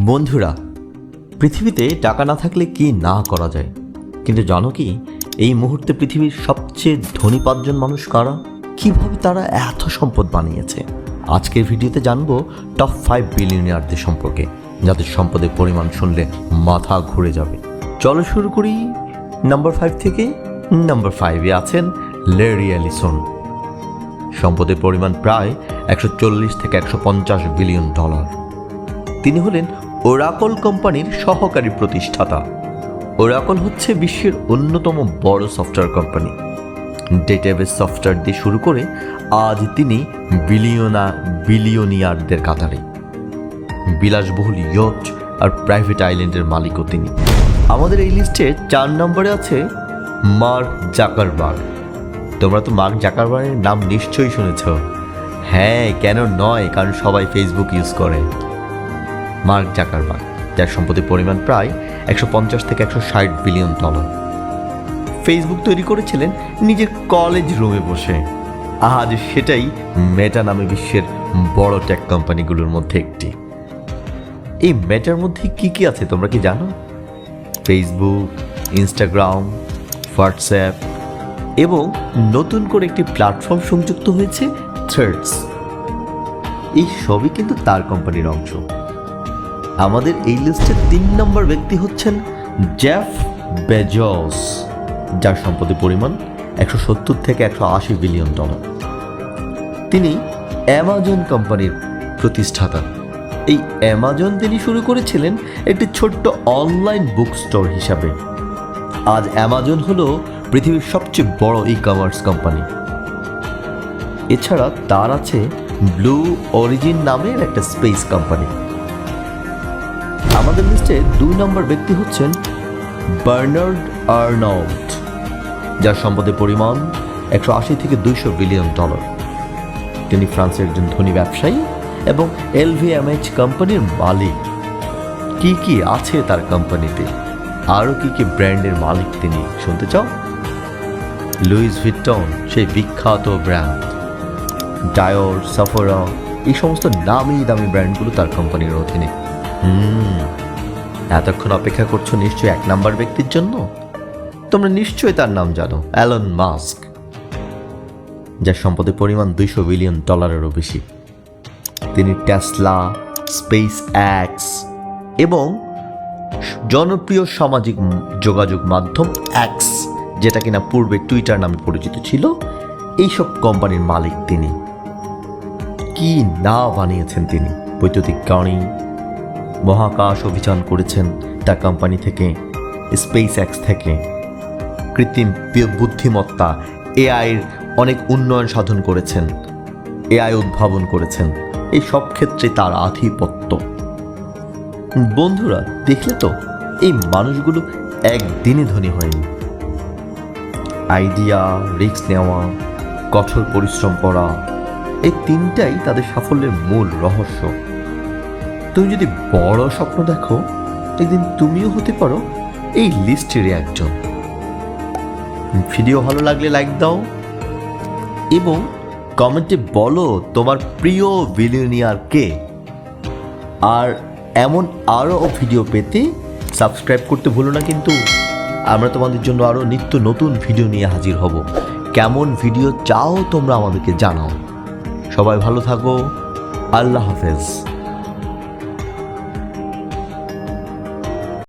বন্ধুরা, পৃথিবীতে টাকা না থাকলে কি না করা যায়, কিন্তু জানো কি এই মুহূর্তে পৃথিবীর সবচেয়ে ধনী 5 জন মানুষ কারা? কিভাবে তারা এত সম্পদ বানিয়েছে? আজকের ভিডিওতে জানবো টপ 5 বিলিয়নিয়ারদের সম্পর্কে, যাদের সম্পদের পরিমাণ শুনলে মাথা ঘুরে যাবে। চলো শুরু করি নাম্বার 5 থেকে। নাম্বার 5-এ আছেন ল্যারি এলিসন। সম্পদের পরিমাণ প্রায় 140 থেকে 150 বিলিয়ন ডলার। তিনি হলেন ওরাকল কোম্পানির সহকারী প্রতিষ্ঠাতা। ওরাকল হচ্ছে বিশ্বের অন্যতম বড় সফটওয়্যার কোম্পানি। ডেটাবেস সফটওয়্যার দিয়ে শুরু করে আজ তিনি বিলিয়নিয়ারদের কাতারে। বিলাসবহুল ইয়ট আর প্রাইভেট আইল্যান্ডের মালিকও তিনি। আমাদের এই লিস্টে 4 নম্বরে আছে মার্ক জাকারবার্গ। তোমরা তো মার্ক জাকারবার্গের নাম নিশ্চয়ই শুনেছ। হ্যাঁ, কেন নয়, কারণ সবাই ফেসবুক ইউজ করে। মার্ক জাকারবার্গ, যার সম্পদের পরিমাণ প্রায় 150 থেকে 160 বিলিয়ন ডলার। ফেসবুক তৈরি করেছিলেন নিজের কলেজ রুমে বসে। আজ সেটাই মেটা নামে বিশ্বের বড় টেক কোম্পানিগুলোর মধ্যে একটি। এই মেটার মধ্যে কি কি আছে তোমরা কি জানো? ফেসবুক, ইনস্টাগ্রাম, হোয়াটসঅ্যাপ এবং নতুন করে একটি প্ল্যাটফর্ম সংযুক্ত হয়েছে, থ্রেডস। এই সবই কিন্তু তার কোম্পানির অংশ। আমাদের এই লিস্টে 3 নম্বর ব্যক্তি হচ্ছেন জেফ বেজোস, যার সম্পদের পরিমাণ 170 থেকে 180 বিলিয়ন ডলার। তিনি অ্যামাজন কোম্পানির প্রতিষ্ঠাতা। এই অ্যামাজন তিনি শুরু করেছিলেন একটি ছোট্ট অনলাইন বুক স্টোর হিসাবে। আজ অ্যামাজন হলো পৃথিবীর সবচেয়ে বড় ই কমার্স কোম্পানি। এছাড়া তার আছে ব্লু অরিজিন নামের একটা স্পেস কোম্পানি। আমাদের লিস্টে 2 নম্বর ব্যক্তি হচ্ছেন বার্নার্ড আর্নল্ড, যার সম্পদের পরিমাণ 180 থেকে 200 বিলিয়ন ডলার। তিনি ফ্রান্সের একজন ধনী ব্যবসায়ী এবং LVMH কোম্পানির মালিক। কি কি আছে তার কোম্পানিতে, আরও কি কি ব্র্যান্ডের মালিক তিনি, শুনতে চাও? লুইস ভিটন, সেই বিখ্যাত ব্র্যান্ড, ডায়োর, সাফোরা, এই সমস্ত নামি দামি ব্র্যান্ডগুলো তার কোম্পানির অধীনে। এতক্ষণ অপেক্ষা করছো নিশ্চয়ই 1 নম্বর ব্যক্তির জন্য। তোমরা নিশ্চয়ই তার নাম জানো, অ্যালন মাস্ক, যার সম্পদের পরিমাণ 200 বিলিয়ন ডলারেরও বেশি। তিনি টেসলা, স্পেস এক্স এবং জনপ্রিয় সামাজিক যোগাযোগ মাধ্যম এক্স, যেটা কিনা পূর্বে টুইটার নামে পরিচিত ছিল, এইসব কোম্পানির মালিক তিনি। কি না বানিয়েছেন তিনি! বৈদ্যুতিক গাড়ি, মহাকাশ অভিযান করেছেন তার কোম্পানি থেকে, স্পেস এক্স থেকে। কৃত্রিম বুদ্ধিমত্তা, এআইয়ের অনেক উন্নয়ন সাধন করেছেন, এআই উদ্ভাবন করেছেন। এই সব ক্ষেত্রে তার আধিপত্য। বন্ধুরা, দেখলে তো এই মানুষগুলো একদিনে ধনী হয়নি। আইডিয়া, রিস্ক নেওয়া, কঠোর পরিশ্রম করা, এই 3টাই তাদের সাফল্যের মূল রহস্য। তুমি যদি বড় স্বপ্ন দেখো, একদিন তুমিও হতে পারো এই লিস্টেরই একজন। ভিডিও ভালো লাগলে লাইক দাও এবং কমেন্টে বলো তোমার প্রিয় বিলিয়নিয়ার কে। আর এমন আরও ভিডিও পেতে সাবস্ক্রাইব করতে ভুলো না কিন্তু। আমরা তোমাদের জন্য আরও নিত্য নতুন ভিডিও নিয়ে হাজির হব। কেমন ভিডিও চাও তোমরা আমাদেরকে জানাও। সবাই ভালো থাকো। আল্লাহ হাফেজ।